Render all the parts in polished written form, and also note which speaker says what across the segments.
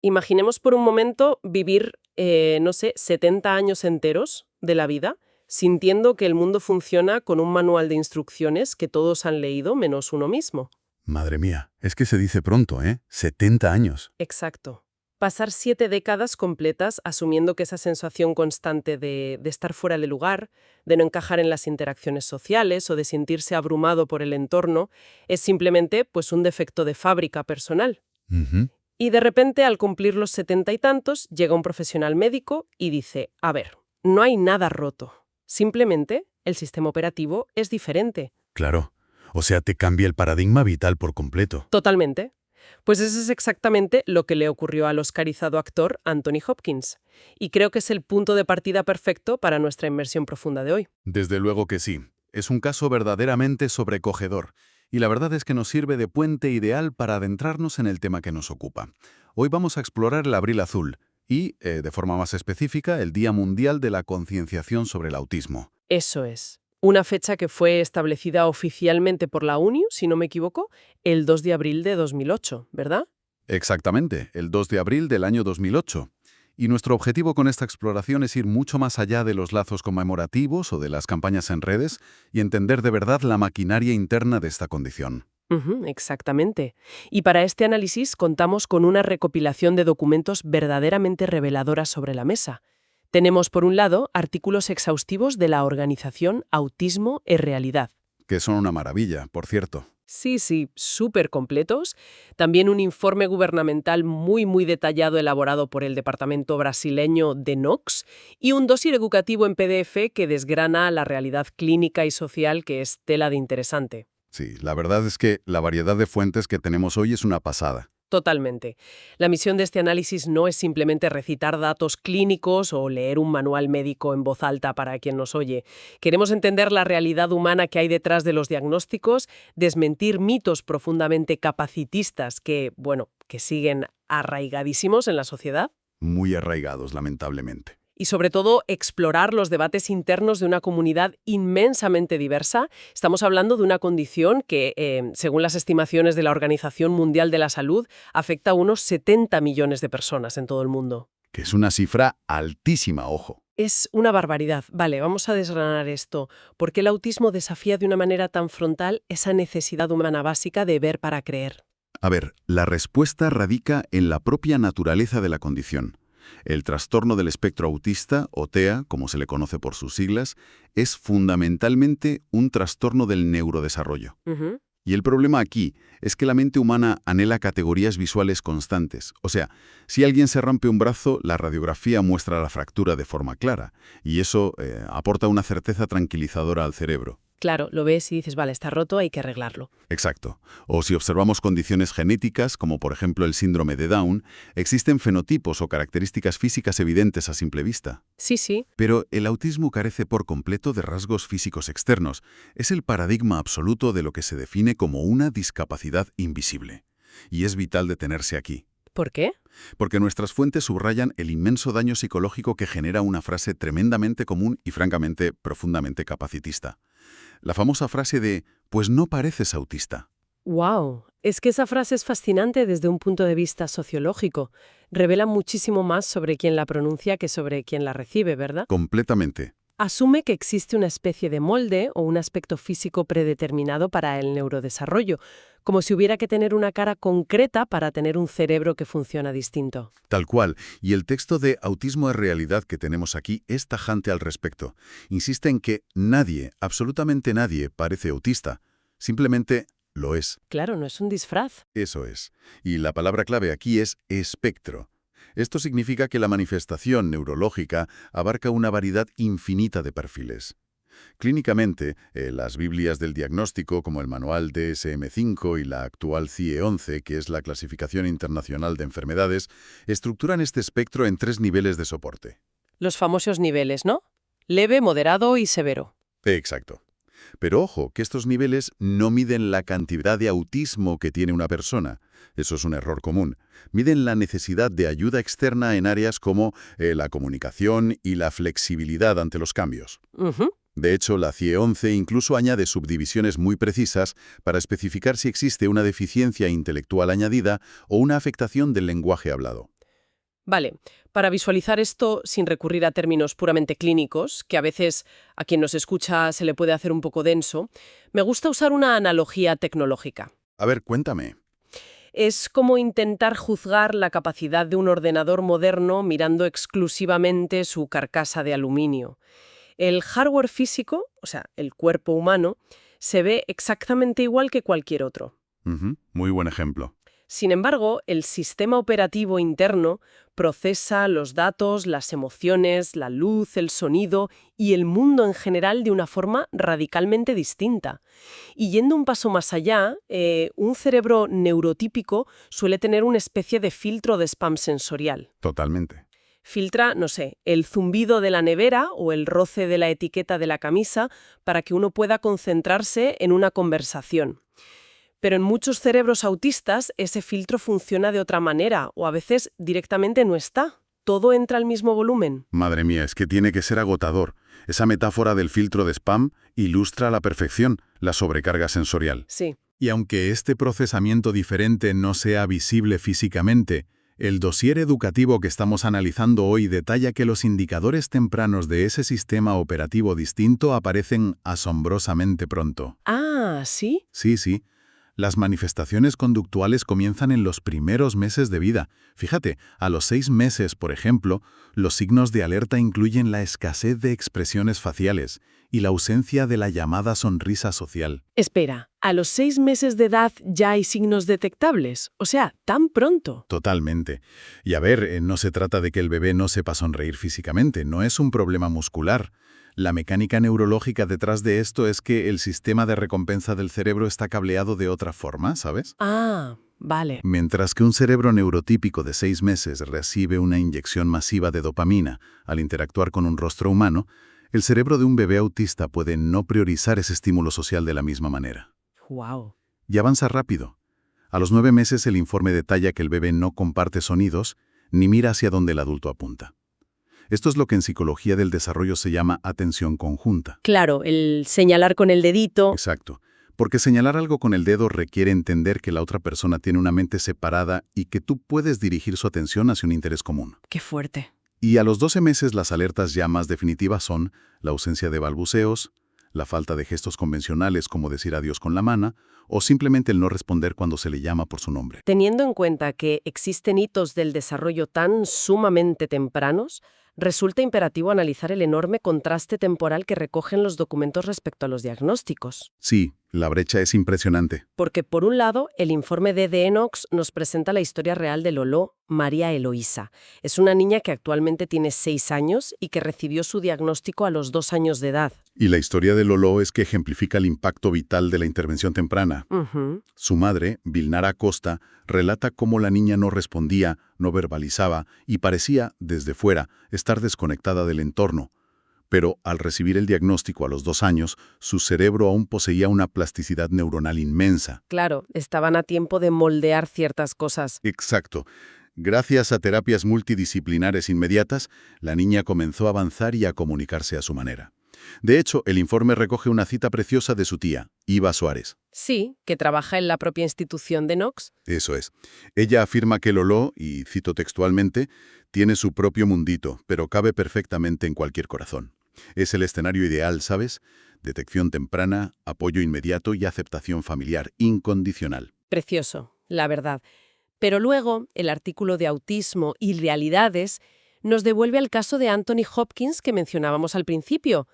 Speaker 1: Imaginemos por un momento vivir, no sé, 70 años enteros de la vida, sintiendo que el mundo funciona con un manual de instrucciones que todos han leído menos uno mismo.
Speaker 2: Madre mía, es que se dice pronto, ¿eh? 70 años.
Speaker 1: Exacto. Pasar 7 décadas completas asumiendo que esa sensación constante de estar fuera de lugar, de no encajar en las interacciones sociales o de sentirse abrumado por el entorno, es simplemente pues un defecto de fábrica personal.
Speaker 2: Ujú.
Speaker 1: Y de repente, al cumplir los 70 y tantos, llega un profesional médico y dice, a ver, no hay nada roto. Simplemente el sistema operativo es diferente.
Speaker 2: Claro. O sea, te cambia el paradigma vital por completo.
Speaker 1: Totalmente. Pues eso es exactamente lo que le ocurrió al oscarizado actor Anthony Hopkins. Y creo que es el punto de partida perfecto para nuestra inmersión profunda de hoy.
Speaker 2: Desde luego que sí. Es un caso verdaderamente sobrecogedor. Y la verdad es que nos sirve de puente ideal para adentrarnos en el tema que nos ocupa. Hoy vamos a explorar el Abril Azul y, de forma más específica, el Día Mundial de la Concienciación sobre el Autismo.
Speaker 1: Eso es. Una fecha que fue establecida oficialmente por la ONU, si no me equivoco, el 2 de abril de 2008, ¿verdad?
Speaker 2: Exactamente, el 2 de abril del año 2008. Y nuestro objetivo con esta exploración es ir mucho más allá de los lazos conmemorativos o de las campañas en redes y entender de verdad la maquinaria interna de esta condición.
Speaker 1: Ujú, exactamente. Y para este análisis contamos con una recopilación de documentos verdaderamente reveladoras sobre la mesa. Tenemos, por un lado, artículos exhaustivos de la organización Autismo es Realidad.
Speaker 2: Que son una maravilla, por cierto.
Speaker 1: Sí, súper completos. También un informe gubernamental muy detallado elaborado por el departamento brasileño de NOX y un dossier educativo en PDF que desgrana la realidad clínica y social que es tela de interesante.
Speaker 2: Sí, la verdad es que la variedad de fuentes que tenemos hoy es una pasada.
Speaker 1: Totalmente. La misión de este análisis no es simplemente recitar datos clínicos o leer un manual médico en voz alta para quien nos oye. Queremos entender la realidad humana que hay detrás de los diagnósticos, desmentir mitos profundamente capacitistas que siguen arraigadísimos en la sociedad
Speaker 2: Muy arraigados, lamentablemente.
Speaker 1: y sobre todo explorar los debates internos de una comunidad inmensamente diversa. Estamos hablando de una condición que, según las estimaciones de la Organización Mundial de la Salud, afecta a unos 70 millones de personas en todo el mundo.
Speaker 2: Que es una cifra altísima, ojo.
Speaker 1: Es una barbaridad. Vale, vamos a desgranar esto. ¿Por qué el autismo desafía de una manera tan frontal esa necesidad humana básica de ver para creer?
Speaker 2: A ver, la respuesta radica en la propia naturaleza de la condición. El trastorno del espectro autista, o TEA, como se le conoce por sus siglas, es fundamentalmente un trastorno del neurodesarrollo.
Speaker 1: Ujú.
Speaker 2: Y el problema aquí es que la mente humana anhela categorías visuales constantes. O sea, si alguien se rompe un brazo, la radiografía muestra la fractura de forma clara, y eso aporta una certeza tranquilizadora al cerebro.
Speaker 1: Claro, lo ves y dices, vale, está roto, hay que arreglarlo.
Speaker 2: Exacto. O si observamos condiciones genéticas, como por ejemplo el síndrome de Down, existen fenotipos o características físicas evidentes a simple vista.
Speaker 1: Sí.
Speaker 2: Pero el autismo carece por completo de rasgos físicos externos. Es el paradigma absoluto de lo que se define como una discapacidad invisible. Y es vital detenerse aquí.
Speaker 1: ¿Por qué?
Speaker 2: Porque nuestras fuentes subrayan el inmenso daño psicológico que genera una frase tremendamente común y francamente profundamente capacitista. La famosa frase de «pues no pareces autista».
Speaker 1: ¡Wow! Es que esa frase es fascinante desde un punto de vista sociológico. Revela muchísimo más sobre quién la pronuncia que sobre quién la recibe, ¿verdad?
Speaker 2: Completamente.
Speaker 1: Asume que existe una especie de molde o un aspecto físico predeterminado para el neurodesarrollo, como si hubiera que tener una cara concreta para tener un cerebro que funciona distinto.
Speaker 2: Tal cual. Y el texto de Autismo es Realidad que tenemos aquí es tajante al respecto. Insiste en que nadie, absolutamente nadie, parece autista. Simplemente lo es.
Speaker 1: Claro, no es un disfraz.
Speaker 2: Eso es. Y la palabra clave aquí es espectro. Esto significa que la manifestación neurológica abarca una variedad infinita de perfiles. Clínicamente, las Biblias del diagnóstico, como el manual DSM-5 y la actual CIE-11, que es la Clasificación Internacional de Enfermedades, estructuran este espectro en 3 niveles de soporte.
Speaker 1: Los famosos niveles, ¿no? Leve, moderado y severo.
Speaker 2: Exacto. Pero ojo, que estos niveles no miden la cantidad de autismo que tiene una persona. Eso es un error común. Miden la necesidad de ayuda externa en áreas como la comunicación y la flexibilidad ante los cambios.
Speaker 1: Ujú.
Speaker 2: De hecho, la CIE-11 incluso añade subdivisiones muy precisas para especificar si existe una deficiencia intelectual añadida o una afectación del lenguaje hablado.
Speaker 1: Vale, para visualizar esto sin recurrir a términos puramente clínicos, que a veces a quien nos escucha se le puede hacer un poco denso, me gusta usar una analogía tecnológica.
Speaker 2: A ver, cuéntame.
Speaker 1: Es como intentar juzgar la capacidad de un ordenador moderno mirando exclusivamente su carcasa de aluminio. El hardware físico, o sea, el cuerpo humano, se ve exactamente igual que cualquier otro.
Speaker 2: Ujú, muy buen ejemplo.
Speaker 1: Sin embargo, el sistema operativo interno procesa los datos, las emociones, la luz, el sonido y el mundo en general de una forma radicalmente distinta. Y yendo un paso más allá, un cerebro neurotípico suele tener una especie de filtro de spam sensorial.
Speaker 2: Totalmente.
Speaker 1: Filtra, no sé, el zumbido de la nevera o el roce de la etiqueta de la camisa para que uno pueda concentrarse en una conversación. Pero en muchos cerebros autistas ese filtro funciona de otra manera o a veces directamente no está. Todo entra al mismo volumen.
Speaker 2: Madre mía, es que tiene que ser agotador. Esa metáfora del filtro de spam ilustra a la perfección la sobrecarga sensorial.
Speaker 1: Sí.
Speaker 3: Y aunque este procesamiento diferente no sea visible físicamente, el dossier educativo que estamos analizando hoy detalla que los indicadores tempranos de ese sistema operativo distinto aparecen asombrosamente pronto.
Speaker 1: Ah, ¿sí?
Speaker 3: Sí. Las manifestaciones conductuales comienzan en los primeros meses de vida. Fíjate, a los 6 meses, por ejemplo, los signos de alerta incluyen la escasez de expresiones faciales y la ausencia de la llamada sonrisa social.
Speaker 1: Espera, ¿a los 6 meses de edad ya hay signos detectables? O sea, ¿tan pronto?
Speaker 3: Totalmente. Y a ver, no se trata de que el bebé no sepa sonreír físicamente, no es un problema muscular. La mecánica neurológica detrás de esto es que el sistema de recompensa del cerebro está cableado de otra forma, ¿sabes?
Speaker 1: Ah, vale.
Speaker 3: Mientras que un cerebro neurotípico de 6 meses recibe una inyección masiva de dopamina al interactuar con un rostro humano, el cerebro de un bebé autista puede no priorizar ese estímulo social de la misma manera.
Speaker 1: Wow.
Speaker 3: Y avanza rápido. A los 9 meses el informe detalla que el bebé no comparte sonidos ni mira hacia donde el adulto apunta. Esto es lo que en psicología del desarrollo se llama atención conjunta.
Speaker 1: Claro, el señalar con el dedito.
Speaker 3: Exacto. Porque señalar algo con el dedo requiere entender que la otra persona tiene una mente separada y que tú puedes dirigir su atención hacia un interés común.
Speaker 1: Qué fuerte.
Speaker 3: Y a los 12 meses las alertas ya más definitivas son la ausencia de balbuceos, la falta de gestos convencionales como decir adiós con la mano, o simplemente el no responder cuando se le llama por su nombre.
Speaker 1: Teniendo en cuenta que existen hitos del desarrollo tan sumamente tempranos, resulta imperativo analizar el enorme contraste temporal que recogen los documentos respecto a los diagnósticos.
Speaker 3: Sí, la brecha es impresionante.
Speaker 1: Porque, por un lado, el informe de Enox nos presenta la historia real de Lolo, María Eloísa. Es una niña que actualmente tiene 6 años y que recibió su diagnóstico a los 2 años de edad.
Speaker 3: Y la historia de Lolo es que ejemplifica el impacto vital de la intervención temprana. Su madre, Vilnara Costa, relata cómo la niña no respondía, no verbalizaba y parecía, desde fuera, estar desconectada del entorno. Pero al recibir el diagnóstico a los 2 años, su cerebro aún poseía una plasticidad neuronal inmensa.
Speaker 1: Claro, estaban a tiempo de moldear ciertas cosas.
Speaker 3: Exacto. Gracias a terapias multidisciplinares inmediatas, la niña comenzó a avanzar y a comunicarse a su manera. De hecho, el informe recoge una cita preciosa de su tía, Iva Suárez.
Speaker 1: Sí, que trabaja en la propia institución de Knox.
Speaker 3: Eso es. Ella afirma que Lolo, y cito textualmente, tiene su propio mundito, pero cabe perfectamente en cualquier corazón. Es el escenario ideal, ¿sabes? Detección temprana, apoyo inmediato y aceptación familiar incondicional.
Speaker 1: Precioso, la verdad. Pero luego, el artículo de Autismo y Realidades nos devuelve al caso de Anthony Hopkins que mencionábamos al principio.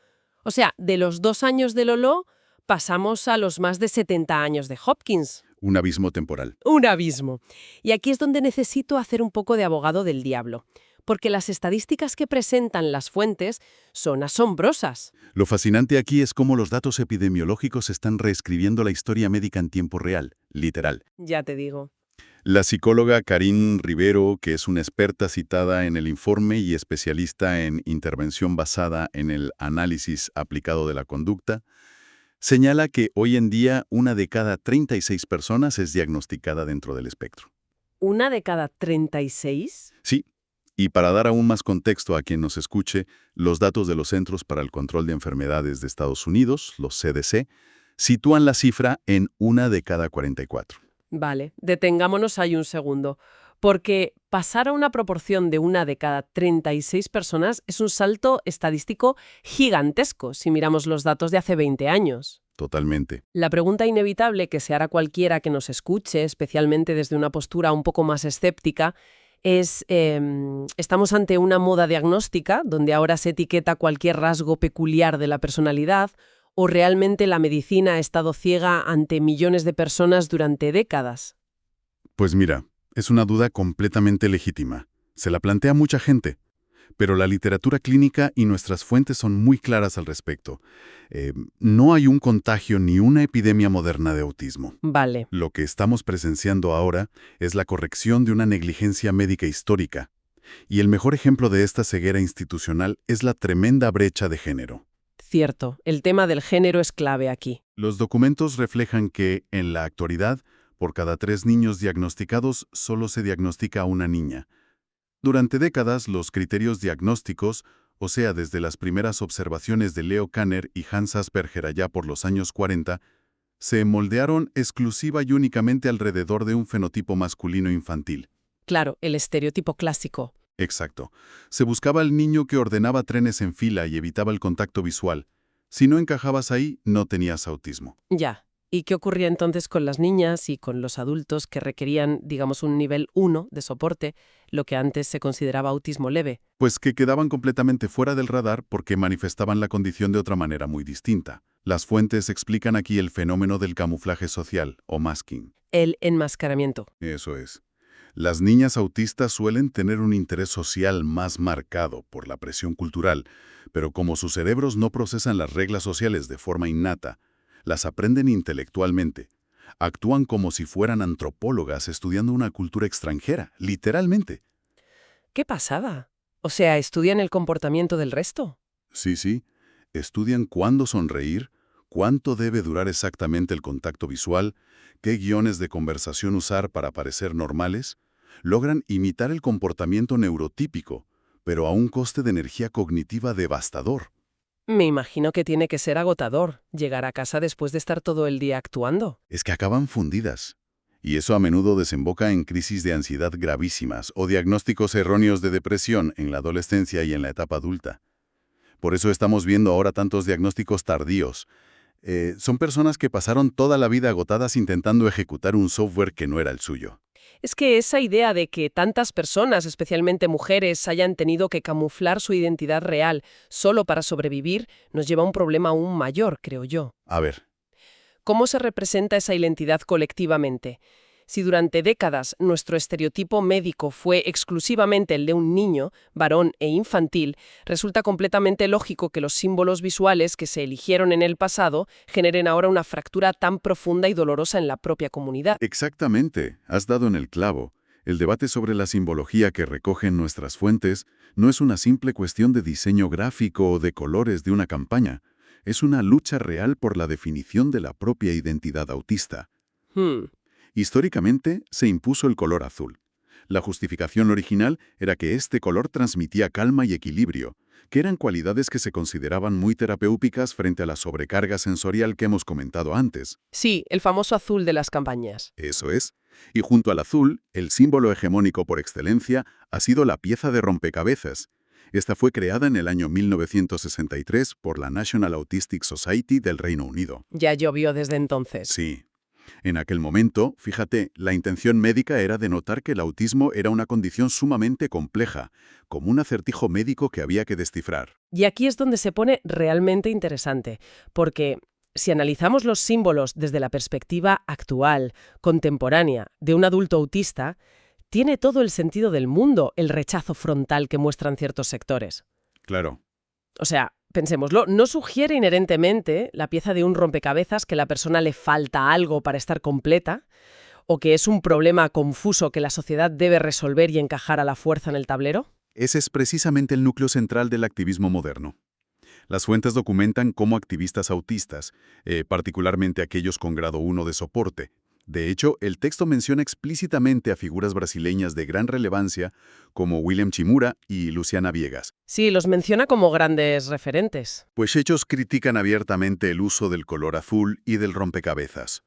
Speaker 1: O sea, de los 2 años de Lolo pasamos a los más de 70 años de Hopkins.
Speaker 3: Un abismo temporal.
Speaker 1: Un abismo. Y aquí es donde necesito hacer un poco de abogado del diablo, porque las estadísticas que presentan las fuentes son asombrosas.
Speaker 3: Lo fascinante aquí es cómo los datos epidemiológicos están reescribiendo la historia médica en tiempo real, literal.
Speaker 1: Ya te digo.
Speaker 3: La psicóloga Karine Rivero, que es una experta citada en el informe y especialista en intervención basada en el análisis aplicado de la conducta, señala que hoy en día 1 de cada 36 personas es diagnosticada dentro del espectro.
Speaker 1: ¿1 de cada 36?
Speaker 3: Sí, y para dar aún más contexto a quien nos escuche, los datos de los Centros para el Control de Enfermedades de Estados Unidos, los CDC, sitúan la cifra en 1 de cada 44.
Speaker 1: Vale, detengámonos ahí un segundo, Porque pasar a una proporción de 1 de cada 36 personas es un salto estadístico gigantesco si miramos los datos de hace 20 años.
Speaker 2: Totalmente.
Speaker 1: La pregunta inevitable que se hará cualquiera que nos escuche, especialmente desde una postura un poco más escéptica, es, ¿estamos ante una moda diagnóstica donde ahora se etiqueta cualquier rasgo peculiar de la personalidad o realmente la medicina ha estado ciega ante millones de personas durante décadas?
Speaker 2: Pues mira, es una duda completamente legítima. Se la plantea mucha gente. Pero la literatura clínica y nuestras fuentes son muy claras al respecto. No hay un contagio ni una epidemia moderna de autismo.
Speaker 1: Vale.
Speaker 2: Lo que estamos presenciando ahora es la corrección de una negligencia médica histórica. Y el mejor ejemplo de esta ceguera institucional es la tremenda brecha de género.
Speaker 1: Cierto, el tema del género es clave aquí.
Speaker 2: Los documentos reflejan que, en la actualidad, por cada 3 niños diagnosticados, solo se diagnostica a una niña. Durante décadas, los criterios diagnósticos, o sea, desde las primeras observaciones de Leo Kanner y Hans Asperger allá por los años 40, se moldearon exclusiva y únicamente alrededor de un fenotipo masculino infantil.
Speaker 1: Claro, el estereotipo clásico.
Speaker 2: Exacto. Se buscaba al niño que ordenaba trenes en fila y evitaba el contacto visual. Si no encajabas ahí, no tenías autismo.
Speaker 1: Ya. ¿Y qué ocurría entonces con las niñas y con los adultos que requerían, digamos, un nivel 1 de soporte, lo que antes se consideraba autismo leve?
Speaker 2: Pues que quedaban completamente fuera del radar porque manifestaban la condición de otra manera muy distinta. Las fuentes explican aquí el fenómeno del camuflaje social, o masking.
Speaker 1: El enmascaramiento.
Speaker 2: Eso es. Las niñas autistas suelen tener un interés social más marcado por la presión cultural, pero como sus cerebros no procesan las reglas sociales de forma innata, las aprenden intelectualmente. Actúan como si fueran antropólogas estudiando una cultura extranjera, literalmente.
Speaker 1: ¿Qué pasaba? O sea, ¿estudian el comportamiento del resto?
Speaker 2: Sí. Estudian cuándo sonreír, cuánto debe durar exactamente el contacto visual, qué guiones de conversación usar para parecer normales. Logran imitar el comportamiento neurotípico, pero a un coste de energía cognitiva devastador.
Speaker 1: Me imagino que tiene que ser agotador llegar a casa después de estar todo el día actuando.
Speaker 2: Es que acaban fundidas. Y eso a menudo desemboca en crisis de ansiedad gravísimas o diagnósticos erróneos de depresión en la adolescencia y en la etapa adulta. Por eso estamos viendo ahora tantos diagnósticos tardíos. Son personas que pasaron toda la vida agotadas intentando ejecutar un software que no era el suyo.
Speaker 1: Es que esa idea de que tantas personas, especialmente mujeres, hayan tenido que camuflar su identidad real solo para sobrevivir, nos lleva a un problema aún mayor, creo yo.
Speaker 2: A ver,
Speaker 1: ¿Cómo se representa esa identidad colectivamente? Si durante décadas nuestro estereotipo médico fue exclusivamente el de un niño, varón e infantil, resulta completamente lógico que los símbolos visuales que se eligieron en el pasado generen ahora una fractura tan profunda y dolorosa en la propia comunidad.
Speaker 2: exactamente, has dado en el clavo. El debate sobre la simbología que recogen nuestras fuentes no es una simple cuestión de diseño gráfico o de colores de una campaña. Es una lucha real por la definición de la propia identidad autista. Históricamente se impuso el color azul. La justificación original era que este color transmitía calma y equilibrio, que eran cualidades que se consideraban muy terapéuticas frente a la sobrecarga sensorial que hemos comentado antes.
Speaker 1: Sí, el famoso azul de las campañas.
Speaker 2: Eso es. Y junto al azul, el símbolo hegemónico por excelencia ha sido la pieza de rompecabezas. Esta fue creada en el año 1963 por la National Autistic Society del Reino Unido.
Speaker 1: Ya llovió desde entonces.
Speaker 2: Sí. En aquel momento, fíjate, la intención médica era denotar que el autismo era una condición sumamente compleja, como un acertijo médico que había que descifrar.
Speaker 1: Y aquí es donde se pone realmente interesante, porque si analizamos los símbolos desde la perspectiva actual, contemporánea, de un adulto autista, tiene todo el sentido del mundo el rechazo frontal que muestran ciertos sectores.
Speaker 2: Claro.
Speaker 1: O sea, pensémoslo, no sugiere inherentemente la pieza de un rompecabezas que la persona le falta algo para estar completa, o que es un problema confuso que la sociedad debe resolver y encajar a la fuerza en el tablero.
Speaker 2: Ese es precisamente el núcleo central del activismo moderno. Las fuentes documentan cómo activistas autistas, particularmente aquellos con grado 1 de soporte. De hecho, el texto menciona explícitamente a figuras brasileñas de gran relevancia como William Chimura y Luciana Viegas.
Speaker 1: Sí, los menciona como grandes referentes.
Speaker 2: Pues ellos critican abiertamente el uso del color azul y del rompecabezas.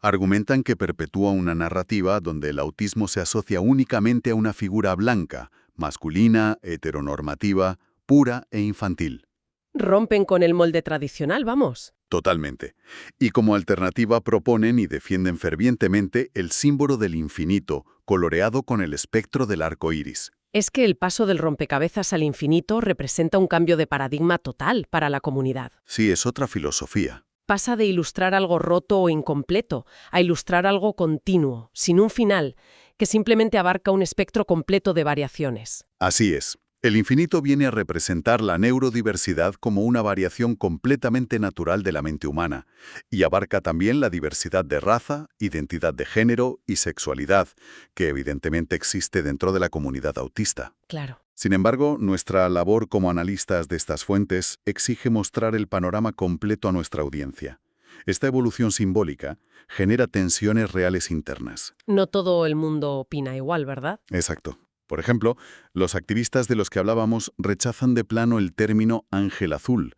Speaker 2: Argumentan que perpetúa una narrativa donde el autismo se asocia únicamente a una figura blanca, masculina, heteronormativa, pura e infantil.
Speaker 1: Rompen con el molde tradicional, vamos.
Speaker 2: Totalmente. Y como alternativa proponen y defienden fervientemente el símbolo del infinito, coloreado con el espectro del arco iris.
Speaker 1: Es que el paso del rompecabezas al infinito representa un cambio de paradigma total para la comunidad.
Speaker 2: Sí, es otra filosofía.
Speaker 1: Pasa de ilustrar algo roto o incompleto a ilustrar algo continuo, sin un final, que simplemente abarca un espectro completo de variaciones.
Speaker 2: Así es. El infinito viene a representar la neurodiversidad como una variación completamente natural de la mente humana, y abarca también la diversidad de raza, identidad de género y sexualidad, que evidentemente existe dentro de la comunidad autista.
Speaker 1: Claro.
Speaker 2: Sin embargo, nuestra labor como analistas de estas fuentes exige mostrar el panorama completo a nuestra audiencia. Esta evolución simbólica genera tensiones reales internas.
Speaker 1: No todo el mundo opina igual, ¿verdad?
Speaker 2: Exacto. Por ejemplo, los activistas de los que hablábamos rechazan de plano el término ángel azul.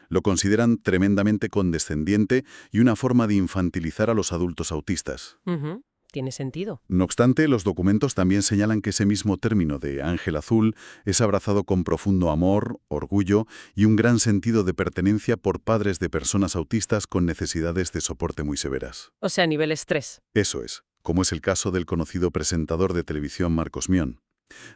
Speaker 2: Lo consideran tremendamente condescendiente y una forma de infantilizar a los adultos autistas.
Speaker 1: Tiene sentido.
Speaker 2: No obstante, los documentos también señalan que ese mismo término de ángel azul es abrazado con profundo amor, orgullo y un gran sentido de pertenencia por padres de personas autistas con necesidades de soporte muy severas.
Speaker 1: O sea, nivel estrés.
Speaker 2: Eso es, como es el caso del conocido presentador de televisión Marcos Mion.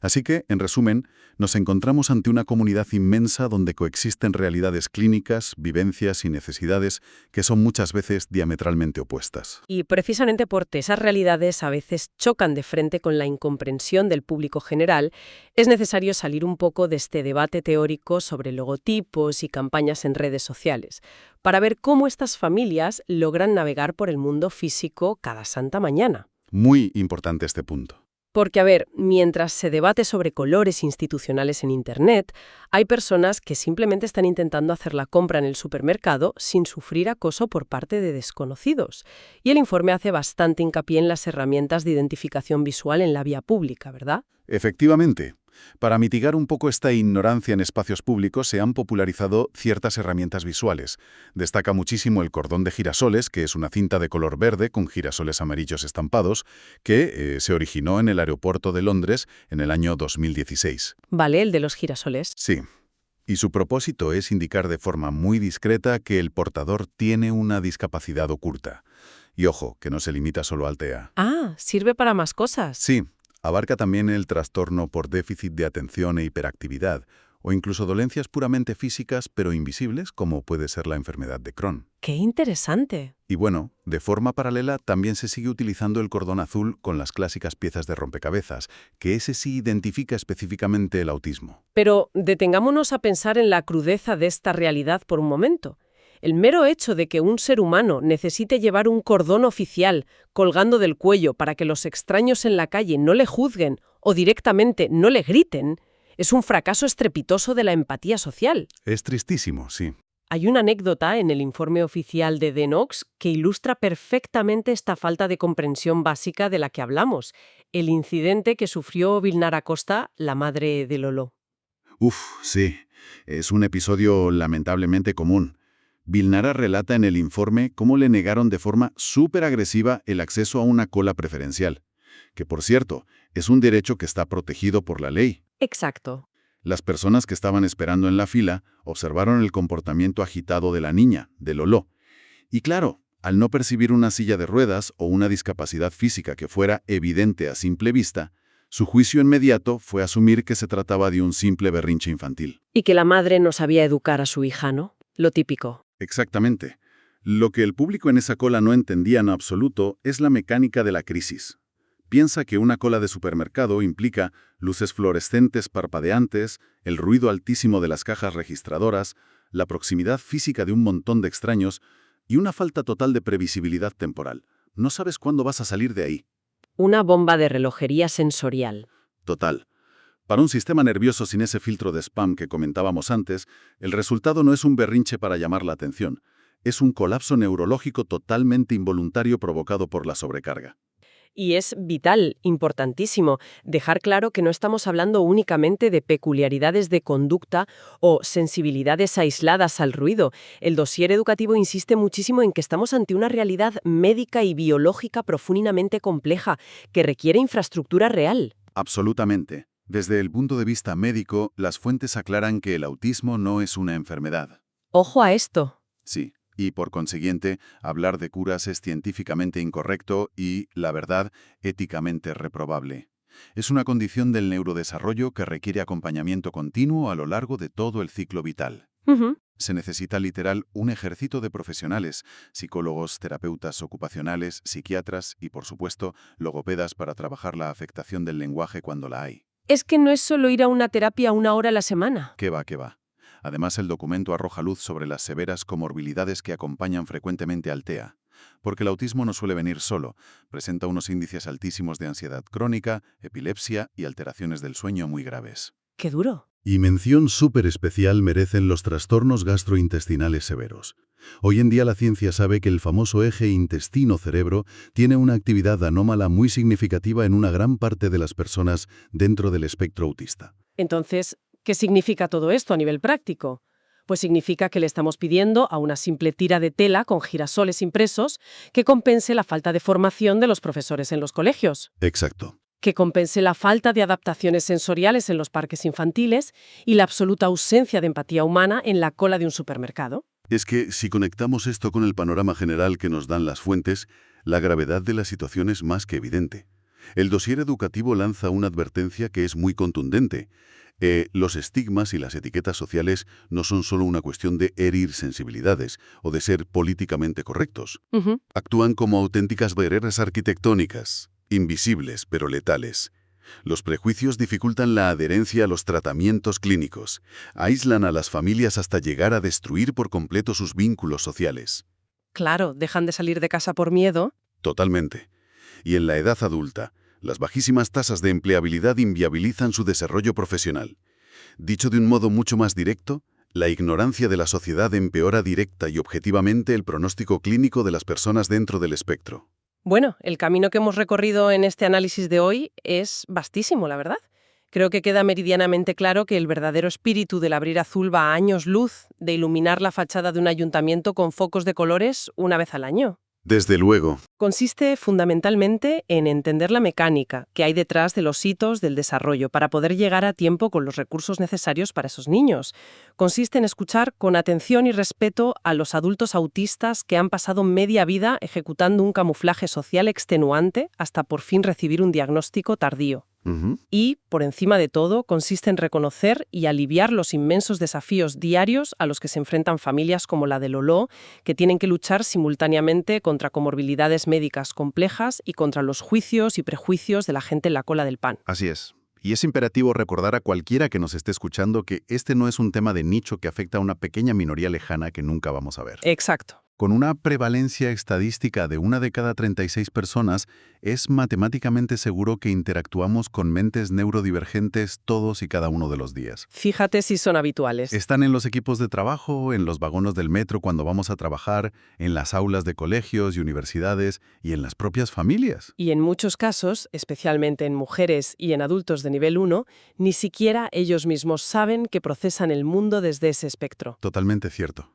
Speaker 2: Así que, en resumen, nos encontramos ante una comunidad inmensa donde coexisten realidades clínicas, vivencias y necesidades que son muchas veces diametralmente opuestas.
Speaker 1: Y precisamente porque esas realidades a veces chocan de frente con la incomprensión del público general, es necesario salir un poco de este debate teórico sobre logotipos y campañas en redes sociales, para ver cómo estas familias logran navegar por el mundo físico cada santa mañana.
Speaker 2: Muy importante este punto.
Speaker 1: Porque, a ver, mientras se debate sobre colores institucionales en Internet, hay personas que simplemente están intentando hacer la compra en el supermercado sin sufrir acoso por parte de desconocidos. Y el informe hace bastante hincapié en las herramientas de identificación visual en la vía pública, ¿verdad?
Speaker 2: Efectivamente. Para mitigar un poco esta ignorancia en espacios públicos se han popularizado ciertas herramientas visuales. Destaca muchísimo el cordón de girasoles, que es una cinta de color verde con girasoles amarillos estampados, que se originó en el aeropuerto de Londres en el año 2016.
Speaker 1: Vale, el de los girasoles.
Speaker 2: Sí. Y su propósito es indicar de forma muy discreta que el portador tiene una discapacidad oculta. Y ojo, que no se limita solo al TEA.
Speaker 1: Ah, sirve para más cosas.
Speaker 2: Sí. Abarca también el trastorno por déficit de atención e hiperactividad, o incluso dolencias puramente físicas pero invisibles, como puede ser la enfermedad de Crohn.
Speaker 1: ¡Qué interesante!
Speaker 2: Y bueno, de forma paralela también se sigue utilizando el cordón azul con las clásicas piezas de rompecabezas, que ese sí identifica específicamente el autismo.
Speaker 1: Pero detengámonos a pensar en la crudeza de esta realidad por un momento. El mero hecho de que un ser humano necesite llevar un cordón oficial colgando del cuello para que los extraños en la calle no le juzguen o directamente no le griten, es un fracaso estrepitoso de la empatía social.
Speaker 2: Es tristísimo, sí.
Speaker 1: Hay una anécdota en el informe oficial de DENOX que ilustra perfectamente esta falta de comprensión básica de la que hablamos, el incidente que sufrió Vilnara Costa, la madre de Lolo.
Speaker 2: Sí. Es un episodio lamentablemente común. Vilnara relata en el informe cómo le negaron de forma súper agresiva el acceso a una cola preferencial, que por cierto, es un derecho que está protegido por la ley.
Speaker 1: Exacto.
Speaker 2: Las personas que estaban esperando en la fila observaron el comportamiento agitado de la niña, de Lolo. Y claro, al no percibir una silla de ruedas o una discapacidad física que fuera evidente a simple vista, su juicio inmediato fue asumir que se trataba de un simple berrinche infantil.
Speaker 1: Y que la madre no sabía educar a su hija, ¿no? Lo típico.
Speaker 2: Exactamente. Lo que el público en esa cola no entendía en absoluto es la mecánica de la crisis. Piensa que una cola de supermercado implica luces fluorescentes parpadeantes, el ruido altísimo de las cajas registradoras, la proximidad física de un montón de extraños y una falta total de previsibilidad temporal. No sabes cuándo vas a salir de ahí.
Speaker 1: Una bomba de relojería sensorial.
Speaker 2: Total. Para un sistema nervioso sin ese filtro de spam que comentábamos antes, el resultado no es un berrinche para llamar la atención. Es un colapso neurológico totalmente involuntario provocado por la sobrecarga.
Speaker 1: Y es vital, importantísimo, dejar claro que no estamos hablando únicamente de peculiaridades de conducta o sensibilidades aisladas al ruido. El dossier educativo insiste muchísimo en que estamos ante una realidad médica y biológica profundamente compleja, que requiere infraestructura real.
Speaker 2: Absolutamente. Desde el punto de vista médico, las fuentes aclaran que el autismo no es una enfermedad.
Speaker 1: Ojo a esto.
Speaker 2: Sí, y por consiguiente, hablar de curas es científicamente incorrecto y, la verdad, éticamente reprobable. Es una condición del neurodesarrollo que requiere acompañamiento continuo a lo largo de todo el ciclo vital.
Speaker 1: Ujú.
Speaker 2: Se necesita literal un ejército de profesionales, psicólogos, terapeutas ocupacionales, psiquiatras y, por supuesto, logopedas para trabajar la afectación del lenguaje cuando la hay.
Speaker 1: Es que no es solo ir a una terapia 1 hora a la semana.
Speaker 2: ¿Qué va, qué va? Además, el documento arroja luz sobre las severas comorbilidades que acompañan frecuentemente al TEA. Porque el autismo no suele venir solo, presenta unos índices altísimos de ansiedad crónica, epilepsia y alteraciones del sueño muy graves.
Speaker 1: ¡Qué duro!
Speaker 3: Y mención súper especial merecen los trastornos gastrointestinales severos. Hoy en día la ciencia sabe que el famoso eje intestino-cerebro tiene una actividad anómala muy significativa en una gran parte de las personas dentro del espectro autista.
Speaker 1: Entonces, ¿qué significa todo esto a nivel práctico? Pues significa que le estamos pidiendo a una simple tira de tela con girasoles impresos que compense la falta de formación de los profesores en los colegios,
Speaker 3: Exacto.
Speaker 1: que compense la falta de adaptaciones sensoriales en los parques infantiles y la absoluta ausencia de empatía humana en la cola de un supermercado.
Speaker 3: Es que si conectamos esto con el panorama general que nos dan las fuentes, la gravedad de la situación es más que evidente. El dossier educativo lanza una advertencia que es muy contundente. Los estigmas y las etiquetas sociales no son solo una cuestión de herir sensibilidades o de ser políticamente correctos.
Speaker 1: Ujú.
Speaker 3: Actúan como auténticas barreras arquitectónicas, invisibles pero letales. Los prejuicios dificultan la adherencia a los tratamientos clínicos, aíslan a las familias hasta llegar a destruir por completo sus vínculos sociales.
Speaker 1: Claro, dejan de salir de casa por miedo.
Speaker 3: Totalmente. Y en la edad adulta, las bajísimas tasas de empleabilidad inviabilizan su desarrollo profesional. Dicho de un modo mucho más directo, la ignorancia de la sociedad empeora directa y objetivamente el pronóstico clínico de las personas dentro del espectro.
Speaker 1: Bueno, el camino que hemos recorrido en este análisis de hoy es vastísimo, la verdad. Creo que queda meridianamente claro que el verdadero espíritu del Abrir Azul va a años luz de iluminar la fachada de un ayuntamiento con focos de colores una vez al año.
Speaker 3: Desde luego.
Speaker 1: Consiste fundamentalmente en entender la mecánica que hay detrás de los hitos del desarrollo para poder llegar a tiempo con los recursos necesarios para esos niños. Consiste en escuchar con atención y respeto a los adultos autistas que han pasado media vida ejecutando un camuflaje social extenuante hasta por fin recibir un diagnóstico tardío. Y, por encima de todo, consiste en reconocer y aliviar los inmensos desafíos diarios a los que se enfrentan familias como la de Lolo, que tienen que luchar simultáneamente contra comorbilidades médicas complejas y contra los juicios y prejuicios de la gente en la cola del pan.
Speaker 2: Así es. Y es imperativo recordar a cualquiera que nos esté escuchando que este no es un tema de nicho que afecta a una pequeña minoría lejana que nunca vamos a ver.
Speaker 1: Exacto.
Speaker 2: Con una prevalencia estadística de 1 de cada 36 personas, es matemáticamente seguro que interactuamos con mentes neurodivergentes todos y cada uno de los días.
Speaker 1: Fíjate si son habituales.
Speaker 2: Están en los equipos de trabajo, en los vagones del metro cuando vamos a trabajar, en las aulas de colegios y universidades y en las propias familias.
Speaker 1: Y en muchos casos, especialmente en mujeres y en adultos de nivel 1, ni siquiera ellos mismos saben que procesan el mundo desde ese espectro.
Speaker 2: Totalmente cierto.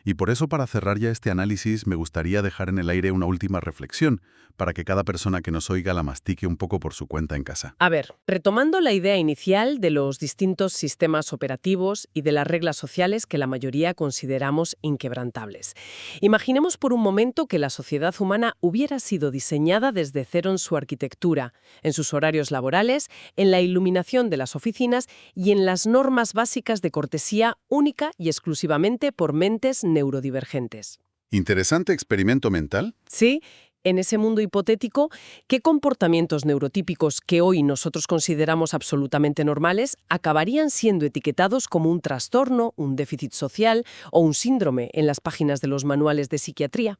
Speaker 2: Y por eso, para cerrar ya este análisis, me gustaría dejar en el aire una última reflexión, para que cada persona que nos oiga la mastique un poco por su cuenta en casa.
Speaker 1: A ver, retomando la idea inicial de los distintos sistemas operativos y de las reglas sociales que la mayoría consideramos inquebrantables. Imaginemos por un momento que la sociedad humana hubiera sido diseñada desde cero en su arquitectura, en sus horarios laborales, en la iluminación de las oficinas y en las normas básicas de cortesía única y exclusivamente por mentes neurodivergentes.
Speaker 3: Interesante experimento mental.
Speaker 1: Sí. En ese mundo hipotético, ¿qué comportamientos neurotípicos que hoy nosotros consideramos absolutamente normales acabarían siendo etiquetados como un trastorno, un déficit social o un síndrome en las páginas de los manuales de psiquiatría?